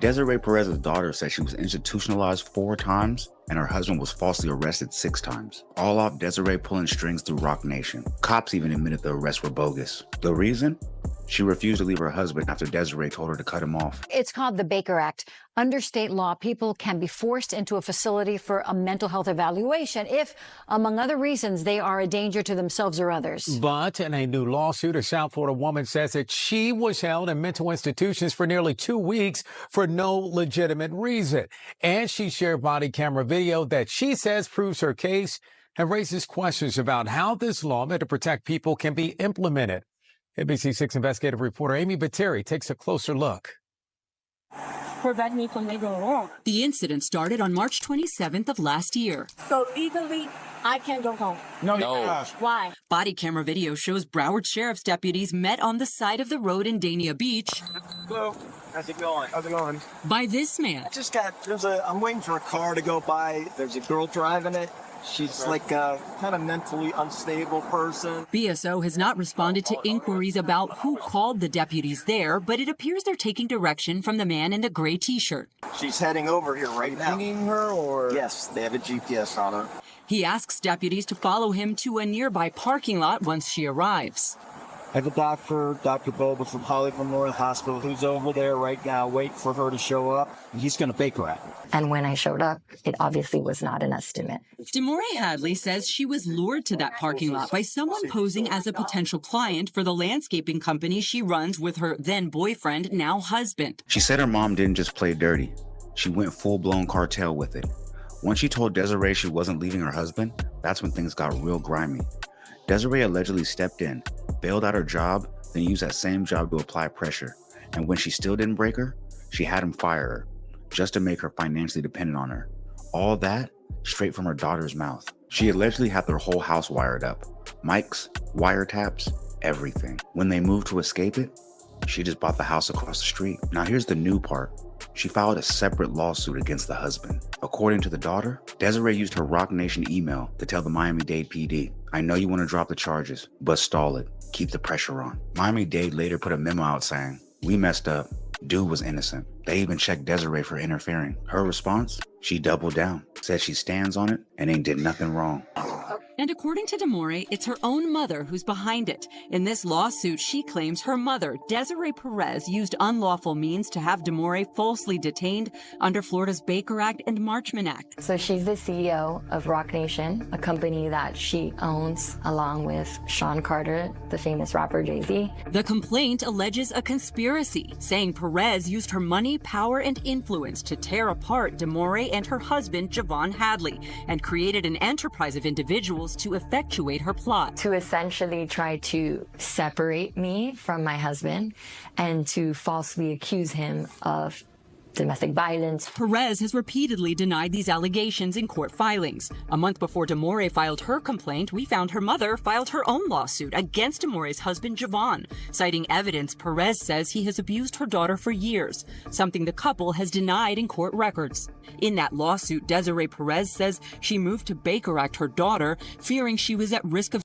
Desiree Perez's daughter said she was institutionalized 4 times and her husband was falsely arrested 6 times. All off Desiree pulling strings through Roc Nation. Cops even admitted the arrests were bogus. The reason? She refused to leave her husband after Desiree told her to cut him off. It's called the Baker Act. Under state law, people can be forced into a facility for a mental health evaluation if, among other reasons, they are a danger to themselves or others. But in a new lawsuit, a South Florida woman says that she was held in mental institutions for nearly 2 weeks for no legitimate reason. And she shared body camera video that she says proves her case and raises questions about how this law meant to protect people can be implemented. NBC6 investigative reporter Amy Bateri takes a closer look. Prevent me from leaving wrong. The incident started on March 27th of last year. So legally, I can't go home. No. Why? Body camera video shows Broward Sheriff's deputies met on the side of the road in Dania Beach. Hello. How's it going? How's it going? By this man. I'm waiting for a car to go by. There's a girl driving it. She's like a kind of mentally unstable person. BSO has not responded to inquiries about who called the deputies there, but it appears they're taking direction from the man in the gray T-shirt. She's heading over here right now. Pinging her or? Yes, they have a GPS on her. He asks deputies to follow him to a nearby parking lot once she arrives. I have a doctor, Dr. Boba from Hollywood Memorial Hospital, who's over there right now waiting for her to show up. And he's going to bake her at me. And when I showed up, it obviously was not an estimate. Demore Hadley says she was lured to that parking lot by someone posing as a potential client for the landscaping company she runs with her then boyfriend, now husband. She said her mom didn't just play dirty. She went full-blown cartel with it. Once she told Desiree she wasn't leaving her husband, that's when things got real grimy. Desiree allegedly stepped in, bailed out her job, then used that same job to apply pressure. And when she still didn't break her, she had him fire her, just to make her financially dependent on her. All that straight from her daughter's mouth. She allegedly had their whole house wired up. Mics, wiretaps, everything. When they moved to escape it, she just bought the house across the street. Now here's the new part. She filed a separate lawsuit against the husband. According to the daughter, Desiree used her Roc Nation email to tell the Miami-Dade PD, "I know you want to drop the charges, but stall it. Keep the pressure on." Miami-Dade later put a memo out saying, "We messed up. Dude was innocent." They even checked Desiree for interfering. Her response? She doubled down, said she stands on it and ain't did nothing wrong. And according to Demore, it's her own mother who's behind it. In this lawsuit, she claims her mother, Desiree Perez, used unlawful means to have Demore falsely detained under Florida's Baker Act and Marchman Act. So she's the CEO of Roc Nation, a company that she owns along with Sean Carter, the famous rapper Jay-Z. The complaint alleges a conspiracy, saying Perez used her money, power, and influence to tear apart Demore and her husband, Jovan Hadley, and created an enterprise of individuals to effectuate her plot. To essentially try to separate me from my husband and to falsely accuse him of domestic violence. Perez has repeatedly denied these allegations in court filings. A month before Demore filed her complaint, we found her mother filed her own lawsuit against Demore's husband, Jovan, citing evidence Perez says he has abused her daughter for years, something the couple has denied in court records. In that lawsuit, Desiree Perez says she moved to Baker Act her daughter, fearing she was at risk of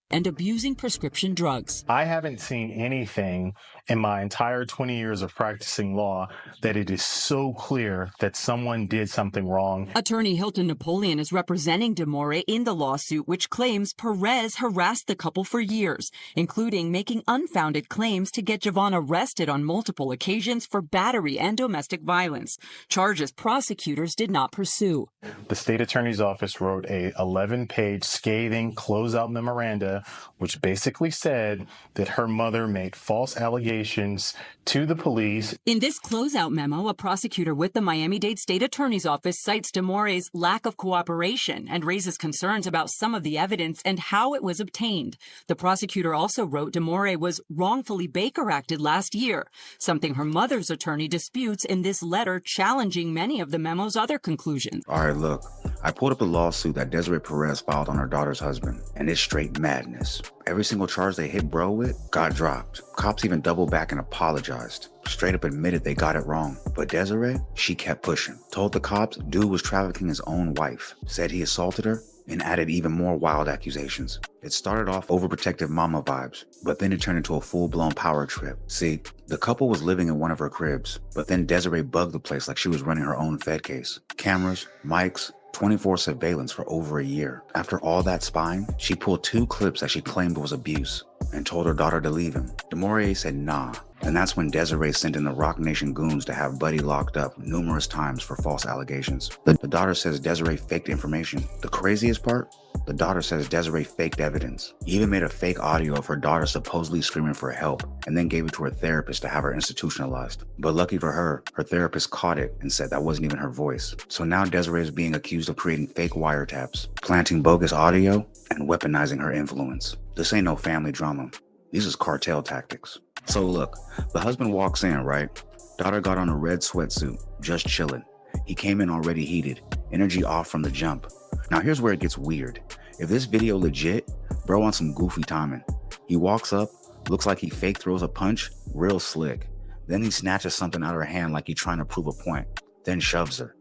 and abusing prescription drugs. I haven't seen anything in my entire 20 years of practicing law that it is so clear that someone did something wrong. Attorney Hilton Napoleon is representing Demore in the lawsuit, which claims Perez harassed the couple for years, including making unfounded claims to get Jovan arrested on multiple occasions for battery and domestic violence, charges prosecutors did not pursue. The state attorney's office wrote a 11-page scathing closeout memoranda, which basically said that her mother made false allegations to the police. In this closeout memo, a prosecutor with the Miami-Dade State Attorney's Office cites Demore's lack of cooperation and raises concerns about some of the evidence and how it was obtained. The prosecutor also wrote Demore was wrongfully Baker Acted last year, something her mother's attorney disputes in this letter challenging many of the memo's other conclusions. All right, look, I pulled up the lawsuit that Desiree Perez filed on her daughter's husband, and it's straight madness. Every single charge they hit bro with got dropped. Cops even doubled back and apologized. Straight up admitted they got it wrong. But Desiree, she kept pushing. Told the cops dude was trafficking his own wife. Said he assaulted her and added even more wild accusations. It started off overprotective mama vibes, but then it turned into a full-blown power trip. See, the couple was living in one of her cribs, but then Desiree bugged the place like she was running her own Fed case. Cameras, mics, 24 surveillance for over a year. After all that spying, she pulled 2 clips that she claimed was abuse and told her daughter to leave him. DeMaurier said nah, and that's when Desiree sent in the Roc Nation goons to have Buddy locked up numerous times for false allegations. The daughter says Desiree faked information. The craziest part? The daughter says Desiree faked evidence, even made a fake audio of her daughter supposedly screaming for help, and then gave it to her therapist to have her institutionalized. But lucky for her, her therapist caught it and said that wasn't even her voice. So now Desiree is being accused of creating fake wiretaps, planting bogus audio, and weaponizing her influence. This ain't no family drama. These is cartel tactics. So look, the husband walks in, right? Daughter got on a red sweatsuit, just chilling. He came in already heated, energy off from the jump. Now here's where it gets weird. If this video legit, bro on some goofy timing. He walks up, looks like he fake throws a punch, real slick. Then he snatches something out of her hand like he's trying to prove a point, then shoves her.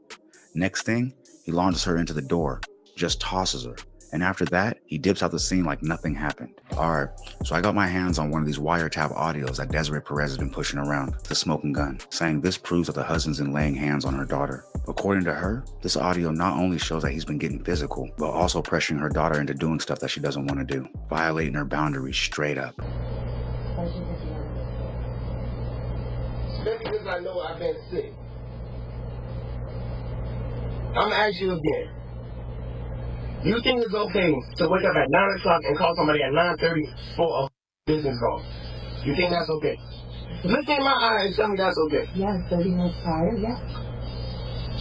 Next thing, he launches her into the door, just tosses her. And after that, he dips out the scene like nothing happened. Alright, so I got my hands on one of these wiretap audios that Desiree Perez has been pushing around, the smoking gun, saying this proves that the husband's been laying hands on her daughter. According to her, this audio not only shows that he's been getting physical, but also pressuring her daughter into doing stuff that she doesn't want to do, violating her boundaries straight up. Especially because I know I've been sick. I'm gonna ask you again. You think it's okay to wake up at 9 o'clock and call somebody at 9:30 for a business call? You think that's okay? Look in my eyes and tell me that's okay. Yeah, 30 minutes prior, yeah.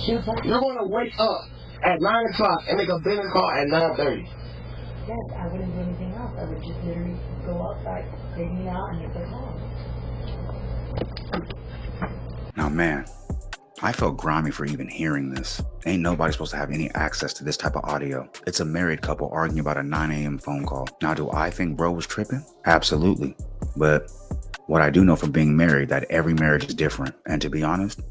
She was like, You're going to wake up at 9 o'clock and make a business call at 9:30. yes, I wouldn't do anything else. I would just literally go outside, take me out, and make the call. Now man, I felt grimy for even hearing this. Ain't nobody supposed to have any access to this type of audio. It's a married couple arguing about a 9 a.m. phone call. Now, do I think bro was tripping? Absolutely. But what I do know from being married, that every marriage is different. And to be honest,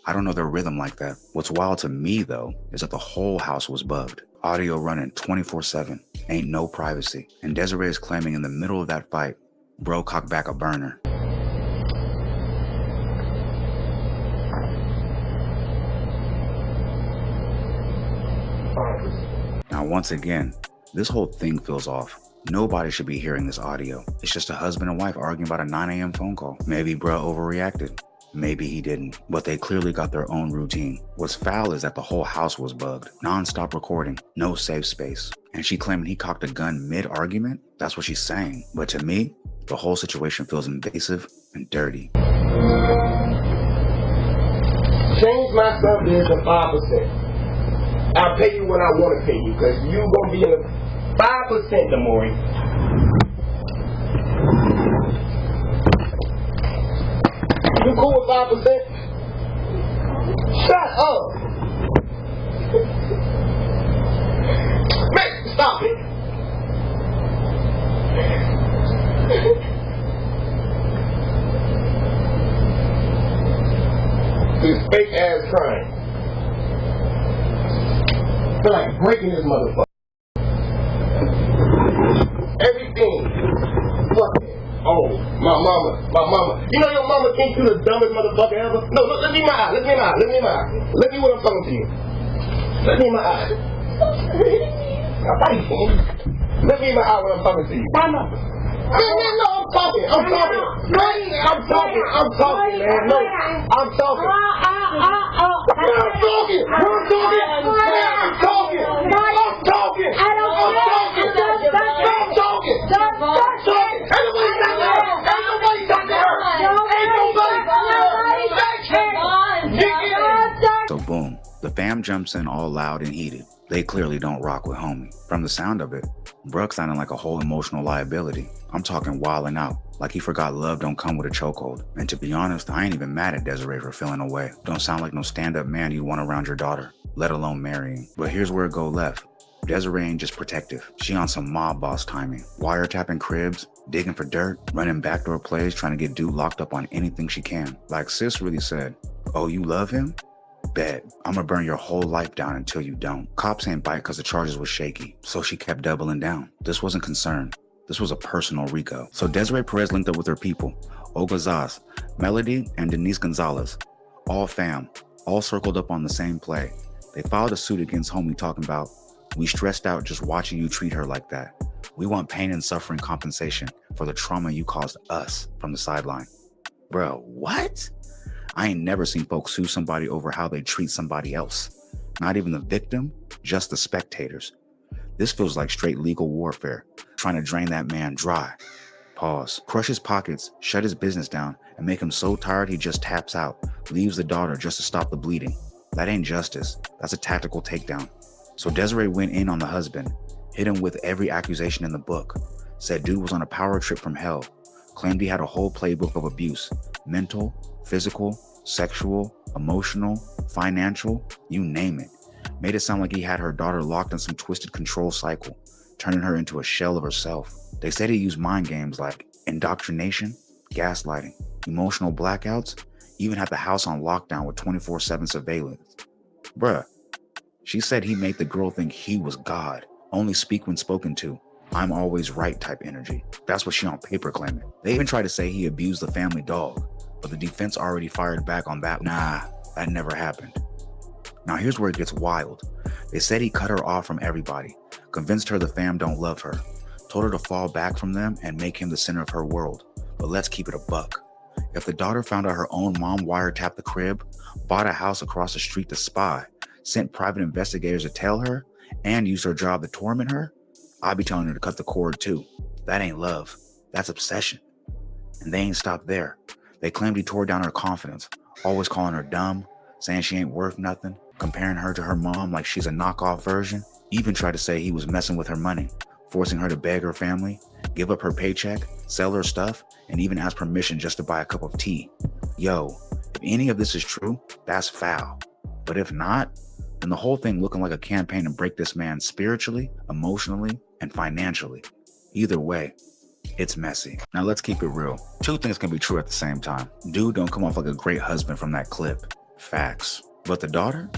I don't know their rhythm like that. What's wild to me though, is that the whole house was bugged. Audio running 24/7. Ain't no privacy. And Desiree is claiming in the middle of that fight, bro cocked back a burner. Now, once again, this whole thing feels off. Nobody should be hearing this audio. It's just a husband and wife arguing about a 9 a.m. phone call. Maybe bro overreacted. Maybe he didn't. But they clearly got their own routine. What's foul is that the whole house was bugged. Non-stop recording. No safe space. And she claiming he cocked a gun mid-argument? That's what she's saying. But to me, the whole situation feels invasive and dirty. Change my subbids to 5%. I'll pay you when I want to pay you, because you going to be in the 5%, Demore. You cool with 5%? Shut up! Man, stop it! This fake ass crime. I feel like breaking this motherfucker. Everything. Fuck it. Oh, my mama. You know your mama thinks you the dumbest motherfucker ever? No, look me in my eye. Look me what I'm talking to you. Look me in my eye. Look me in my eye when I'm talking to you. No, I'm talking, man. No, I'm talking. So boom, the fam jumps in all loud and heated. They clearly don't rock with homie. From the sound of it, Bruck sounding like a whole emotional liability. I'm talking wilding out, like he forgot love don't come with a chokehold. And to be honest, I ain't even mad at Desiree for feeling away. Don't sound like no stand-up man you want around your daughter, let alone marrying. But here's where it go left. Desiree ain't just protective. She on some mob boss timing. Wiretapping cribs, digging for dirt, running backdoor plays, trying to get dude locked up on anything she can. Like sis really said, oh, you love him? Bet, I'm gonna burn your whole life down until you don't. Cops ain't bite because the charges was shaky, so she kept doubling down. This wasn't concern. This was a personal RICO. So Desiree Perez linked up with her people, Olga Zaz, Melody, and Denise Gonzalez. All fam, all circled up on the same play. They filed a suit against homie talking about, we stressed out just watching you treat her like that. We want pain and suffering compensation for the trauma you caused us from the sideline. Bro, what? I ain't never seen folks sue somebody over how they treat somebody else. Not even the victim, just the spectators. This feels like straight legal warfare, trying to drain that man dry. Pause. Crush his pockets, shut his business down, and make him so tired he just taps out, leaves the daughter just to stop the bleeding. That ain't justice. That's a tactical takedown. So Desiree went in on the husband, hit him with every accusation in the book, said dude was on a power trip from hell, claimed he had a whole playbook of abuse, mental, physical, sexual, emotional, financial, you name it. Made it sound like he had her daughter locked in some twisted control cycle, turning her into a shell of herself. They said he used mind games like indoctrination, gaslighting, emotional blackouts, even had the house on lockdown with 24/7 surveillance. Bruh, she said he made the girl think he was God, only speak when spoken to, I'm always right type energy. That's what she on paper claiming. They even tried to say he abused the family dog, but the defense already fired back on that. Nah, that never happened. Now here's where it gets wild. They said he cut her off from everybody, convinced her the fam don't love her, told her to fall back from them and make him the center of her world. But let's keep it a buck. If the daughter found out her own mom wiretapped the crib, bought a house across the street to spy, sent private investigators to tell her, and used her job to torment her, I'd be telling her to cut the cord too. That ain't love. That's obsession. And they ain't stopped there. They claimed he tore down her confidence, always calling her dumb, saying she ain't worth nothing, comparing her to her mom like she's a knockoff version, even tried to say he was messing with her money, forcing her to beg her family, give up her paycheck, sell her stuff, and even ask permission just to buy a cup of tea. Yo, if any of this is true, that's foul. But if not, then the whole thing looking like a campaign to break this man spiritually, emotionally, and financially. Either way, it's messy. Now let's keep it real. Two things can be true at the same time. Dude don't come off like a great husband from that clip. Facts. But the daughter,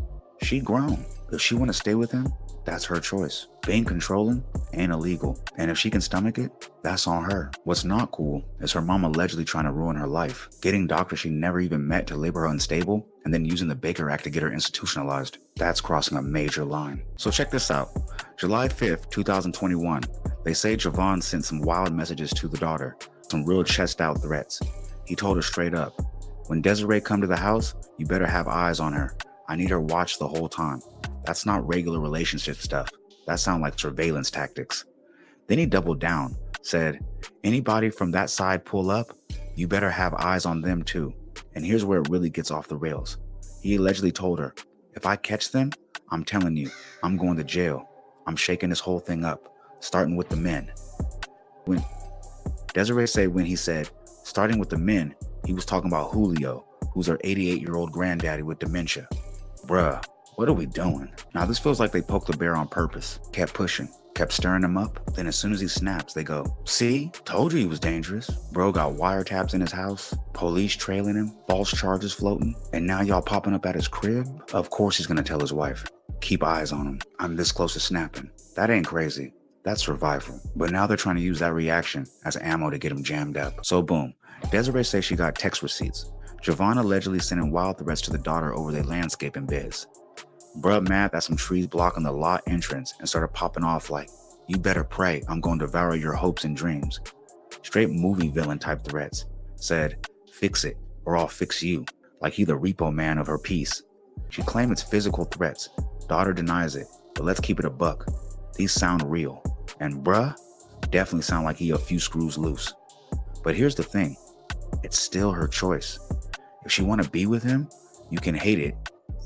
she grown. If she want to stay with him, that's her choice. Being controlling ain't illegal. And if she can stomach it, that's on her. What's not cool is her mom allegedly trying to ruin her life, getting doctors she never even met to label her unstable, and then using the Baker Act to get her institutionalized. That's crossing a major line. So check this out. July 5th, 2021, they say Jovan sent some wild messages to the daughter, some real chest out threats. He told her straight up, when Desiree come to the house, you better have eyes on her. I need her watched the whole time. That's not regular relationship stuff. That sounds like surveillance tactics. Then he doubled down, said, anybody from that side pull up, you better have eyes on them too. And here's where it really gets off the rails. He allegedly told her, if I catch them, I'm telling you, I'm going to jail. I'm shaking this whole thing up, starting with the men. When Desiree said when he said, starting with the men, he was talking about Julio, who's her 88-year-old granddaddy with dementia. Bruh, what are we doing? Now this feels like they poked the bear on purpose, kept pushing, kept stirring him up. Then as soon as he snaps, they go, see, told you he was dangerous. Bro got wiretaps in his house, police trailing him, false charges floating, and now y'all popping up at his crib? Of course he's gonna tell his wife, keep eyes on him. I'm this close to snapping. That ain't crazy. That's survival. But now they're trying to use that reaction as ammo to get him jammed up. So boom, Desiree says she got text receipts. Jovan allegedly sending wild threats to the daughter over their landscaping biz. Bruh mad that some trees blocking the lot entrance and started popping off like, you better pray, I'm going to devour your hopes and dreams. Straight movie villain type threats. Said, fix it or I'll fix you, like he the repo man of her piece. She claimed it's physical threats. Daughter denies it, but let's keep it a buck. These sound real. And bruh, definitely sound like he a few screws loose. But here's the thing, it's still her choice. If she want to be with him, you can hate it.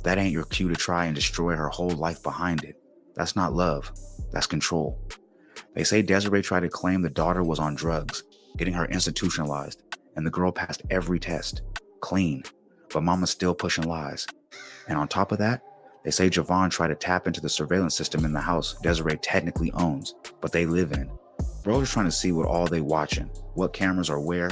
That ain't your cue to try and destroy her whole life behind it. That's not love, that's control. They say Desiree tried to claim the daughter was on drugs, getting her institutionalized, and the girl passed every test, clean, but mama's still pushing lies. And on top of that, they say Jovan tried to tap into the surveillance system in the house Desiree technically owns, but they live in. Bros are trying to see what all they watching, what cameras are where.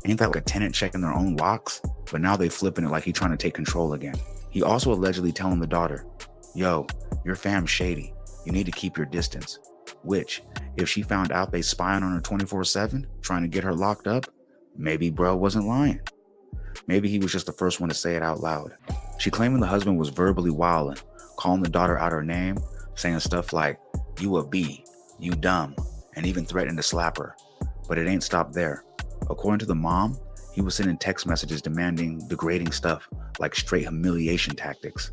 Ain't that like a tenant checking their own locks? But now they flipping it like he trying to take control again. He also allegedly telling the daughter, yo, your fam's shady. You need to keep your distance. Which, if she found out they spying on her 24/7, trying to get her locked up, maybe bro wasn't lying. Maybe he was just the first one to say it out loud. She claiming the husband was verbally wilding, calling the daughter out her name, saying stuff like, you a B, you dumb, and even threatening to slap her. But it ain't stopped there. According to the mom, he was sending text messages demanding degrading stuff like straight humiliation tactics.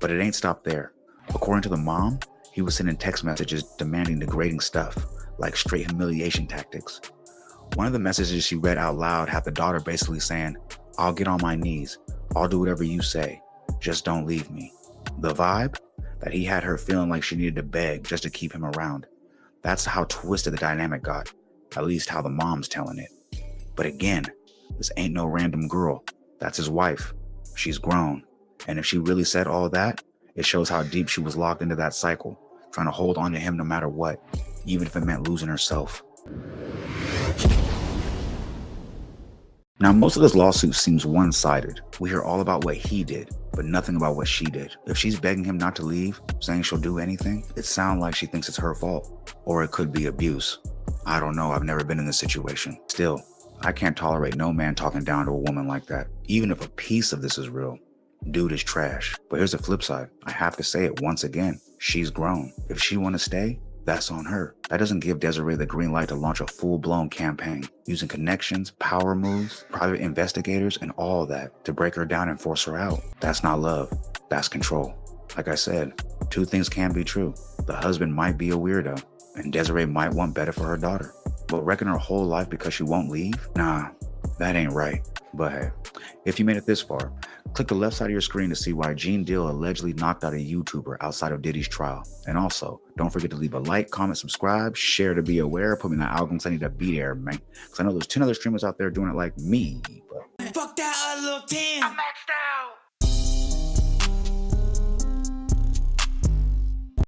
But it ain't stopped there. According to the mom, he was sending text messages demanding degrading stuff like straight humiliation tactics. One of the messages she read out loud had the daughter basically saying, I'll get on my knees. I'll do whatever you say. Just don't leave me. The vibe? That he had her feeling like she needed to beg just to keep him around. That's how twisted the dynamic got. At least how the mom's telling it. But again, this ain't no random girl. That's his wife. She's grown. And if she really said all that, it shows how deep she was locked into that cycle, trying to hold on to him no matter what, even if it meant losing herself. Now, most of this lawsuit seems one-sided. We hear all about what he did, but nothing about what she did. If she's begging him not to leave, saying she'll do anything, it sounds like she thinks it's her fault. Or it could be abuse. I don't know, I've never been in this situation. Still, I can't tolerate no man talking down to a woman like that, even if a piece of this is real. Dude is trash. But here's the flip side. I have to say it once again. She's grown. If she want to stay, that's on her. That doesn't give Desiree the green light to launch a full-blown campaign, using connections, power moves, private investigators, and all that to break her down and force her out. That's not love. That's control. Like I said, two things can be true. The husband might be a weirdo, and Desiree might want better for her daughter. But wrecking her whole life because she won't leave? Nah, that ain't right. But hey, if you made it this far, click the left side of your screen to see why Gene Deal allegedly knocked out a YouTuber outside of Diddy's trial. And also, don't forget to leave a like, comment, subscribe, share to be aware, put me in the algorithms I need to be there, man. Because I know there's 10 other streamers out there doing it like me. But... Fuck that other little 10. I'm maxed out.